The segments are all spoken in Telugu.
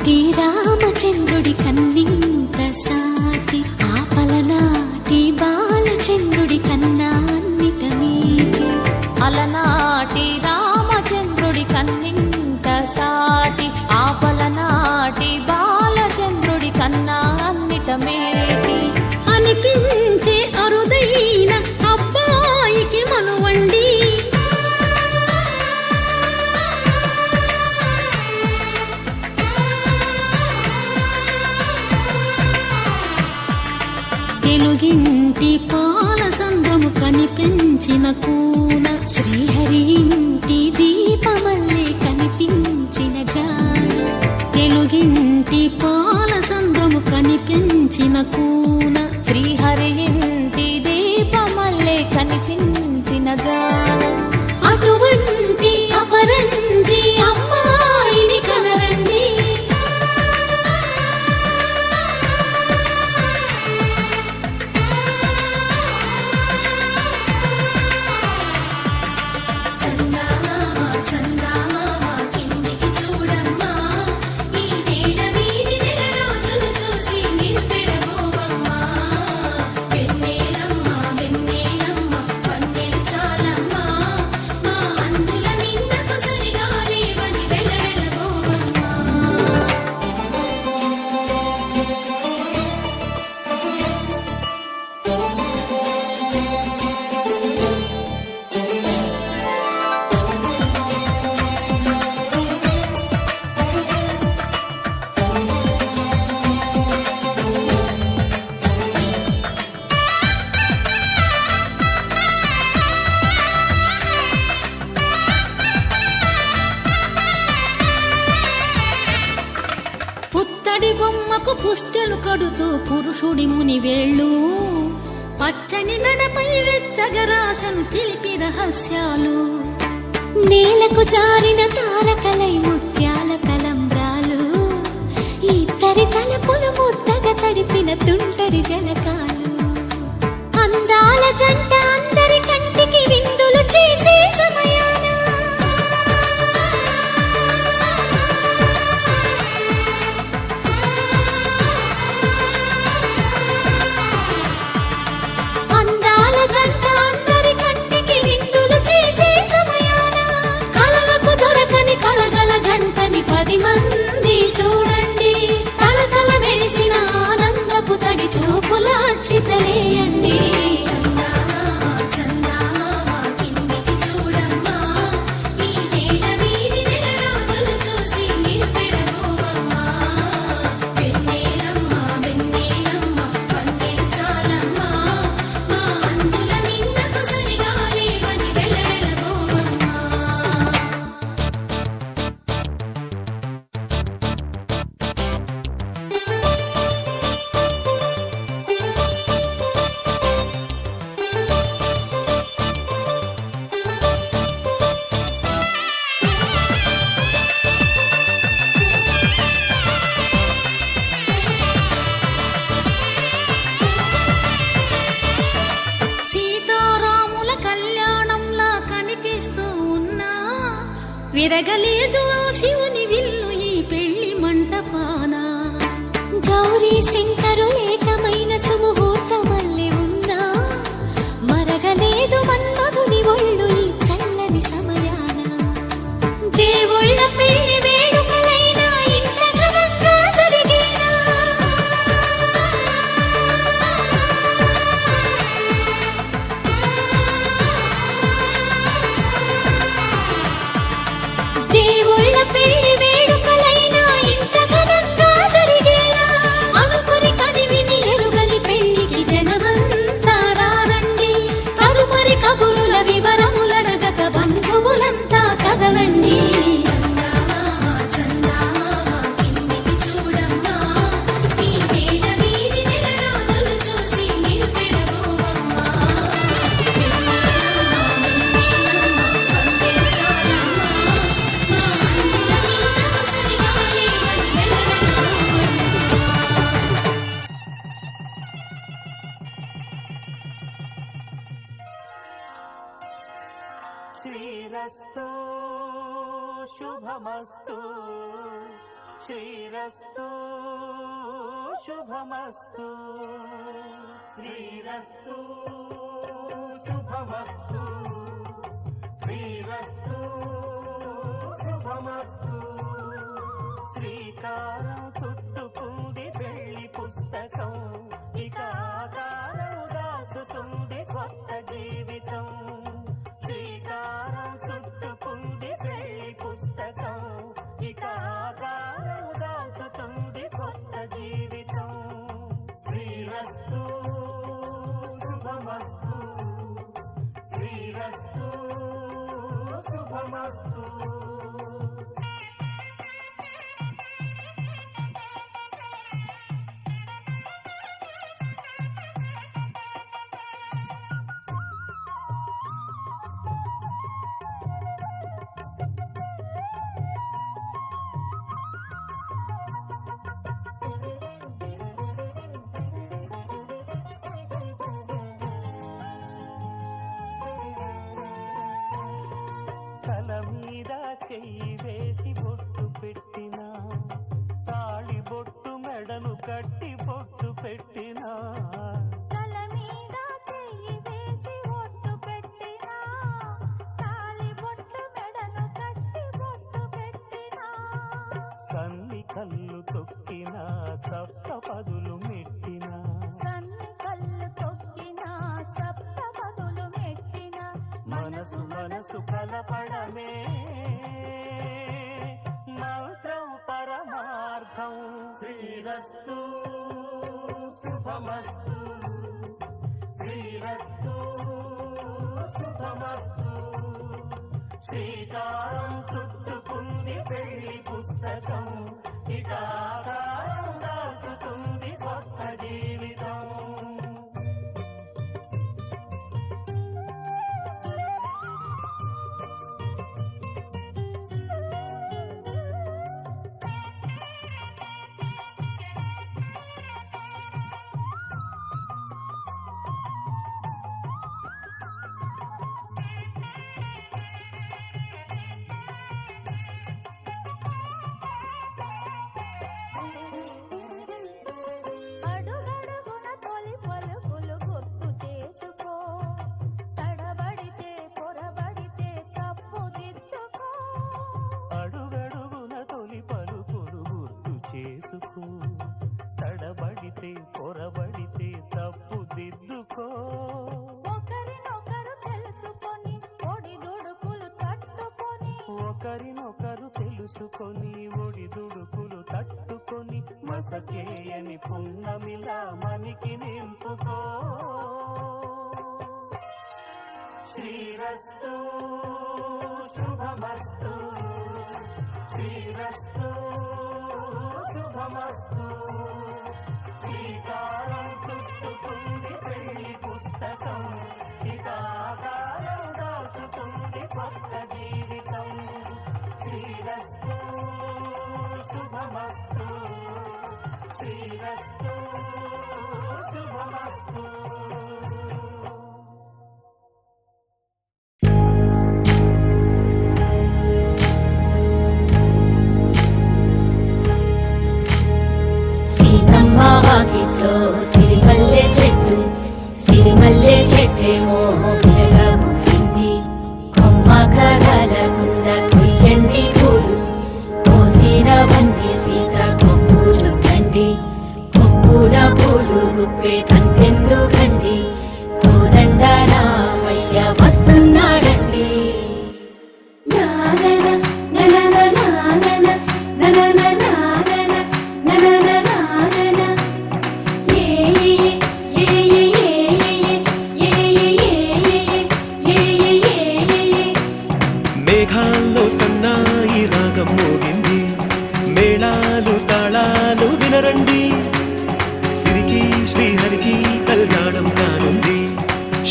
అలనాటి రామచంద్రుడి కన్నింత సాటి ఆపలనాటి బాలచంద్రుడి కన్నా అన్నిట మీటి. అలనాటి రామచంద్రుడి కన్నింత సాటి ఆపలనాటి బాలచంద్రుడి కన్నా అన్నిట మేటి. అనిపించే అరుదైన అబ్బాయికి మనువండి తెలుగింటి పాల సంద్రము కనిపించిన కూన శ్రీహరి ఇంటి దీపమల్లే కనిపించిన జాడ. తెలుగింటి పాల సంద్రము కనిపించిన కూన శ్రీహరి ఇంటి దీపమల్లే కనిపించిన జాడ. అటువంటి అపరంజి అమ్మాయిని కనరండి. పుత్తడి బొమ్మకు పుస్తెలు కడుతూ పురుషుడి ముని వేళ్ళు పచ్చని నడపై వెచ్చగరాసను చిలిపి రహస్యాలు. నేలకు జారిన తారకలై ముత్యాల తలంబ్రాలు ఇద్దరి తలపులు ముద్దగా తడిపిన తుంటరి జలకాలు. అందాల జంట అందరి కంటికి విందులు చేసే సమయాన పది మంది చూడండి తలతల మెరిసిన ఆనందపు తడి చూపుల అచ్చితలేయండి. విరగలేదు శివుని విల్లు ఈ పెళ్లి మంటపాన. గౌరీ శంకరు ఏకమైన సుముహూర్తమల్లె ఉన్నా మరగలేదు మన్మధుని ఒళ్ళు ఈ చల్లని సమయాన. దేవుళ్ళ పెళ్లి వేడుకలైనా ఇంత ఘనంగా జరిగేనా. దేవుళ్ళ పెళ్లి వేడుకలైనా ఇంత ఘనంగా జరిగేలా. అనుకుని కదివిని ఎరుగని పెళ్లికి జనమంతా రారండి. తదుపరి కబురుల వివరములడగక బంధువులంతా కదలండి. శ్రీరస్తు శుభమస్తు శ్రీరస్తు శుభమస్తు శ్రీరస్తు శుభమస్తు శ్రీరస్తు శుభమస్తు శ్రీకారం చుట్టుకుంది పెళ్లి పుస్తకం ఇక ఆకారం దాచుతుంది కొత్త జీవితం శ్రీకారం చుట్టుకుంది పెళ్లి పుస్తకం ఇక ఆకారం దాచుతుంది కొత్త జీవితం శ్రీరస్తు శుభమస్తు శ్రీరస్తు శుభమస్తు తల మీద చెయ్యి వేసి బొట్టు పెట్టినా తాళి బొట్టు మెడను కట్టి బొట్టు పెట్టినా తల మీద చెయ్యి వేసి ఒట్టు పెట్టినా తాళి బొట్టు మెడను కట్టి బొట్టు పెట్టినా సన్ని కళ్ళు తొక్కినా సప్త పదులు మెట్టినా సన్ని కళ్ళు తొక్కినా సప్త పదులు మెట్టినా మనసు మనసు కలపడమే మంత్రం పరమార్థం శ్రీరస్తు శుభమస్తు శ్రీరస్తు శుభమస్తు శ్రీకారం చుట్టుకుంది పెళ్లి పుస్తకం ఇక ఆకారం దాచుతుంది కొత్త జీవితం అడుగడుగున తొలి పలుకులు గుర్తు చేసుకో తడబడితే పొరబడితే తప్పు దిద్దుకో అడుగడుగున తొలి పలుకులు గుర్తు చేసుకో తడబడితే పొరబడితే తప్పు దిద్దుకో ఒకరినొకరు తెలుసుకొని ఒడిదుడుకులు తట్టుకొని ఒకరినొకరు తెలుసుకొని ఒడిదుడుకులు తట్టుకొని మసకేయని పున్నమిలా మనికి నింపుకో శ్రీరస్తు శుభమస్తు శ్రీరస్తు శుభమస్తు శ్రీకారం చుట్టుకుంది పెళ్లి పుస్తకం ఇక ఆకారం దాచుతుంది కొత్త జీవితం శ్రీరస్తు శుభమస్తు శ్రీరస్తు శుభమస్తు సీతమ్మ వాకిట్లో సిరిమల్లె చెట్టేమో పిల్లగా పూసింది కొమ్మ కదలకుండా కొయ్యండి పూలు కోసినవన్నీ సీత కొప్పు చుట్టండి కొప్పున పూలు గుప్పే తంతెందుకండి కోదండ రామయ్య వస్తున్నాడండి నానన ననన నానన ననన నానన ననన నానన ఏ ఏ ఏ ఏ ఏ ఏ మేఘాల్లో సన్నాయి రాగం మోగింది మేళాలు తాళాలు వినరండి సిరికి శ్రీహరికి కళ్యాణం కానుంది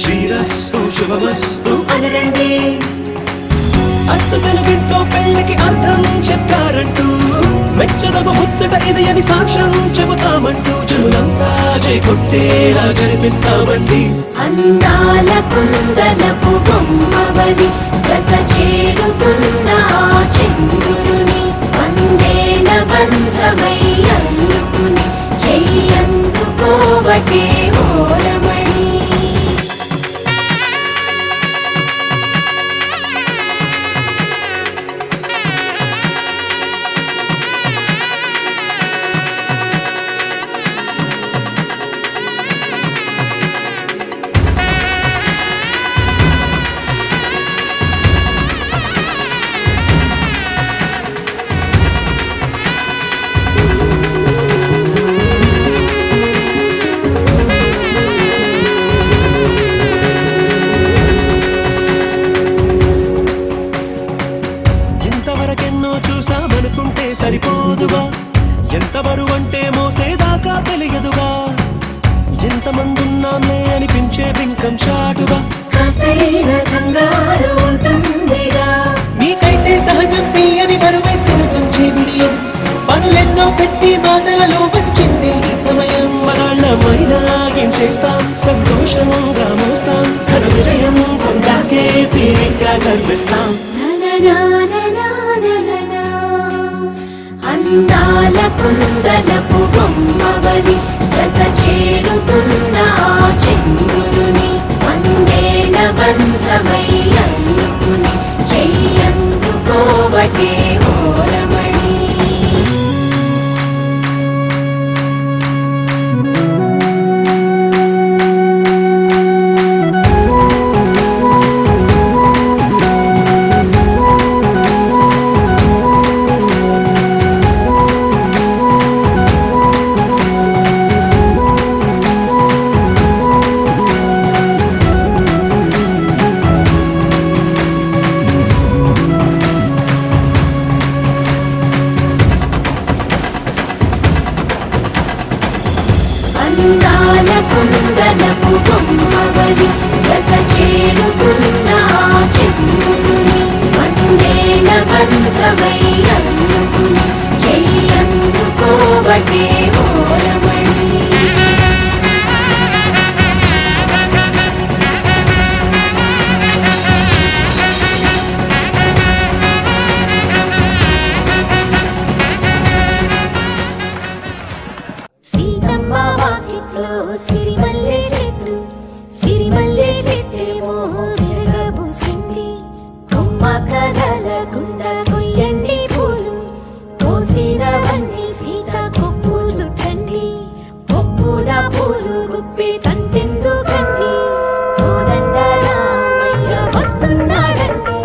శ్రీరస్తు శుభమస్తు అనరండి అచ్చు తెలుగింట్లో పెళ్లికి అర్థం చెప్పారంటూ మెచ్చదగు ముచ్చట ఇది అని సాక్ష్యం చెబుతామంటూ జనులంతా చేకొట్టేలా జరిపిస్తామండి అందాల కుందనపు బొమ్మవని జత చేరుకున్న ఆ చంద్రుని వందేళ్ల బంధమై అల్లుకుని చెయ్యందుకోవటే ఓరమణి. ఇంతవరకెన్నో చూసామనుకుంటే సరిపోదుగా, ఎంత బరువంటే మోసేదాకా తెలియదుగా, ఎంతమందున్నామే అనిపించే బింకం చాటుగా కాస్తైన కంగారు ఉంటుందిగా, నీకైతే సహజం తీయని బరువై సిరసుంచే బిడియం, పనులెన్నో పెట్టి బాధలలో వచ్చింది ఈ సమయం. మనాళ్ళమైనా ఏం చేస్తాం, సంతోషంగా మోస్తాం, ఘన విజయం పొందాకే తీరిగ్గా కనిపిస్తాం. నననాననానననా, అందాల కుందనపు బొమ్మవని జత చేరుతున్న ఆ చంద్రుని వందేళ్ల బంధమై అల్లుకుని చెయ్యందుకోవటే ఓరమణి. అందాల కుందనపు బొమ్మవని జత చేరుకున్న ఆ చంద్రుని వందేళ్ల బంధమై అల్లుకుని చెయ్యందుకోవటే ఓరమణి. సీతమ్మ వాకిట్లో సిరిమల్లె చెట్టు, సిరిమల్లె చెట్టేమో తిరగబూసింది. కొమ్మ కదలకుండా కొయ్యండి పూలు, కోసినవన్నీ సీత కొప్పు చుట్టండి. కొప్పుడ పూలు గుప్పి తంతెందుకండి, కోదండ రామయ్య వస్తున్నాడండి.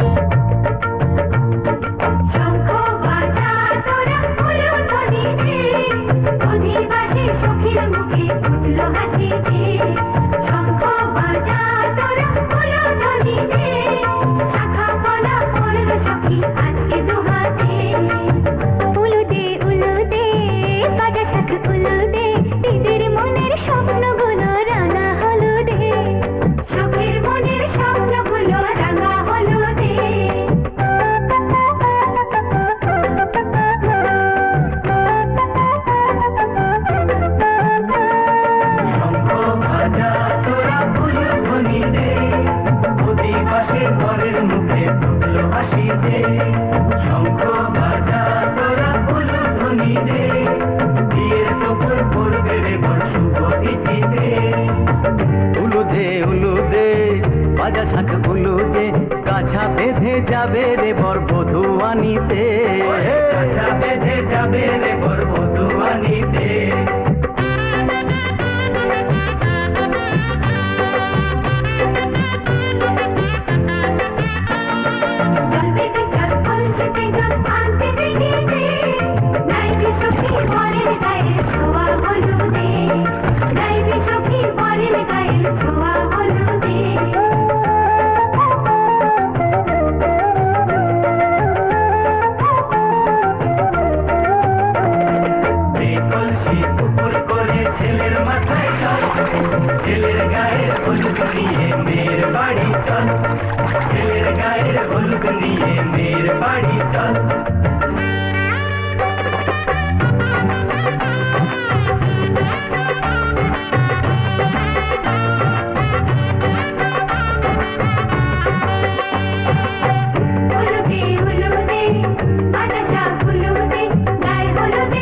কাছা বেঁধে যাবে রে বরবধূ আনিতে, কাছা বেঁধে যাবে রে বরবধূ আনিতে। ছেলের গায়ের হলুদ নিয়ে মেয়ের বাড়ি চল, ছেলের গায়ের হলুদ নিয়ে মেয়ের বাড়ি চল। হলুদে হলুদে বাতাসা হলুদে গায়ে হলুদে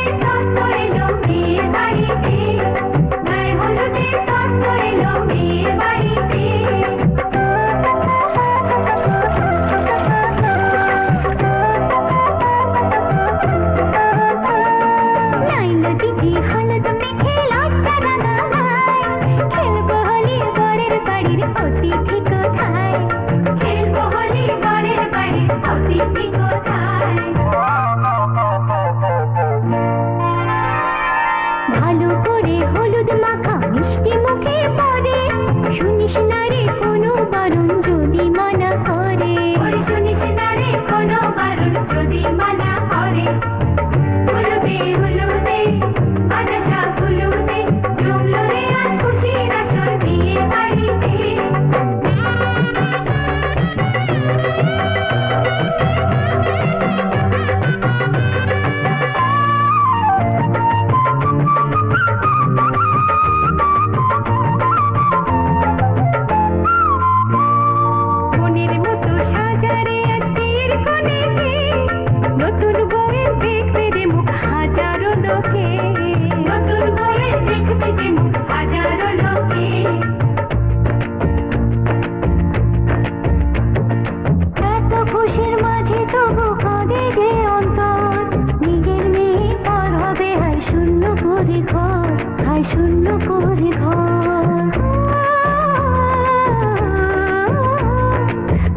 পায় শূন্য করে ঘর।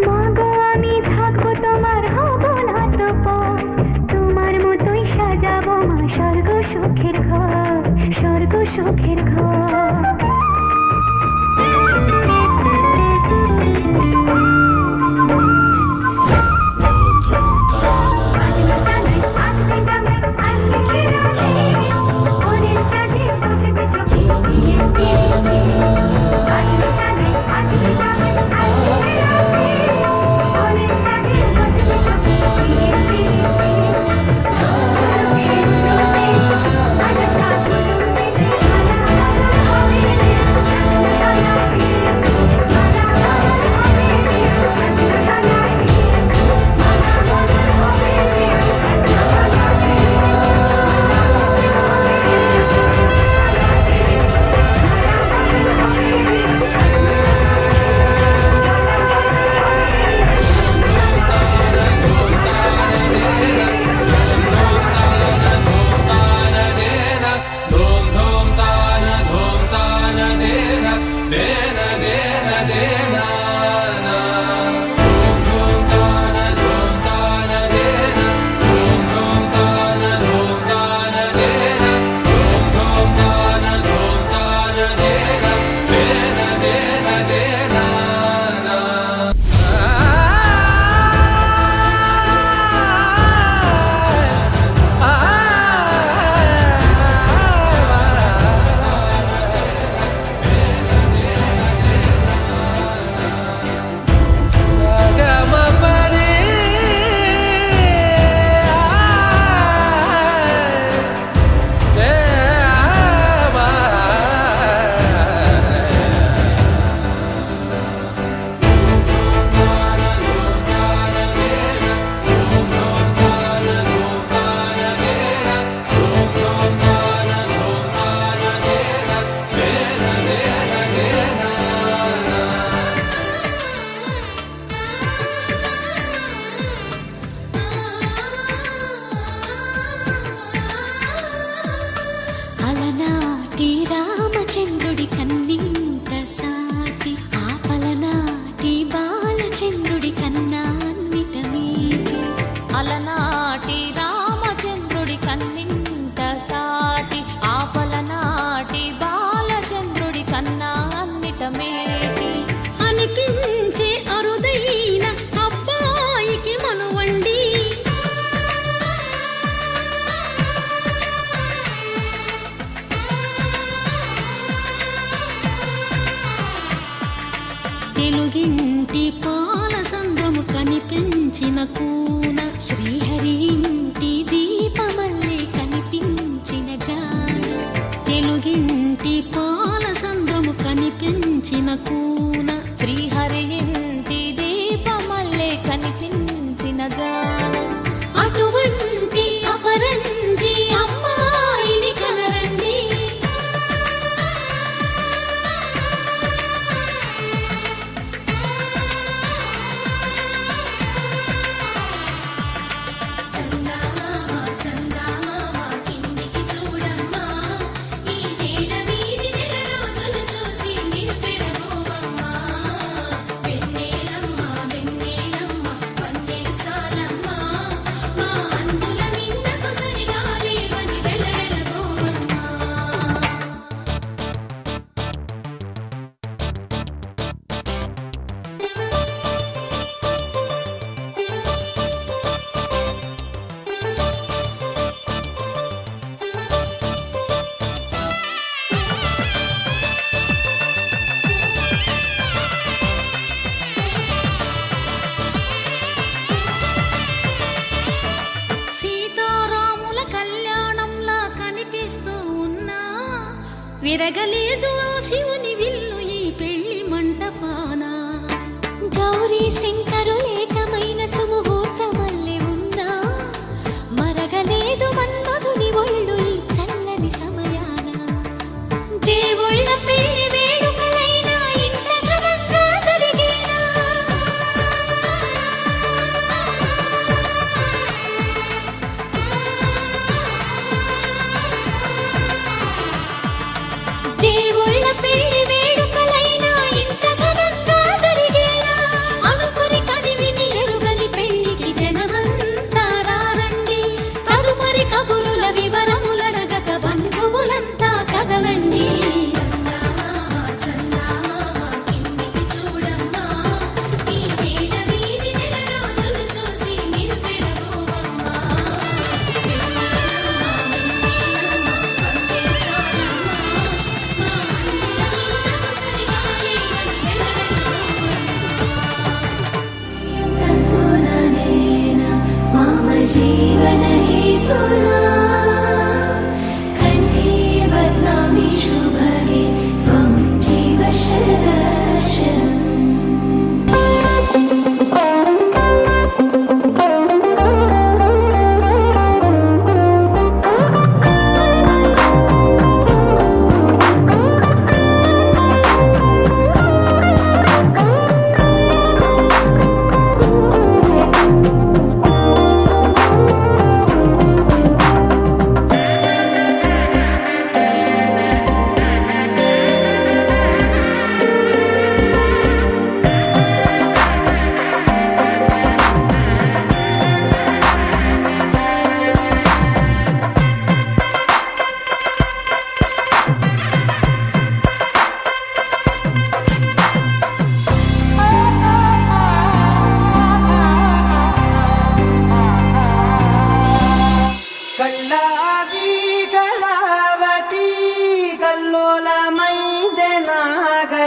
মাগো আমি থাকবো তোমার, হব না তো পর, তোমার মতোই সাজাবো মা স্বর্গ সুখের ঘর, স্বর্গ সুখের ঘর। అలనాటి రామచంద్రుడి కన్నింత సాటి, ఆపలనాటి బాలచంద్రుడి కన్నా అన్నిట మీటి. అలనాటి రామచంద్రుడి కన్నింత సాటి, ఆపలనాటి బాలచంద్రుడి కన్నా అన్నిట మేటి. అనిపించే అరుదైన అబ్బాయికి మనువండి, తెలుగింటి పాల సంద్రము కనిపించిన కూన, శ్రీహరి ఇంటి దీపమల్లే కనిపించిన జాడ. తెలుగింటి పాల సంద్రము కనిపించిన కూన, శ్రీహరి ఇంటి దీపమల్లే కనిపించిన జాడ. అటువంటి అపరంజి అమ్మాయిని కనరండి. విరగలేదు ఆ శివుని విల్లు ఈ పెళ్లి మంటపాన. గౌరీ శంకరులేకమైన సుముహూర్తమల్లె ఉన్నా, మరగలేదు మన్మధుని ఒళ్ళు ఈ చల్లని సమయాన. దేవుళ్ళ పెళ్లి వేడుకలైనా ఇంత ఘనంగా జరిగేనా?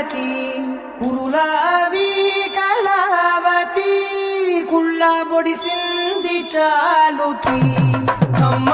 భారతి కురులావి కళావతి కుళ్ళ బొడిసింది చాలుతి కమ్మ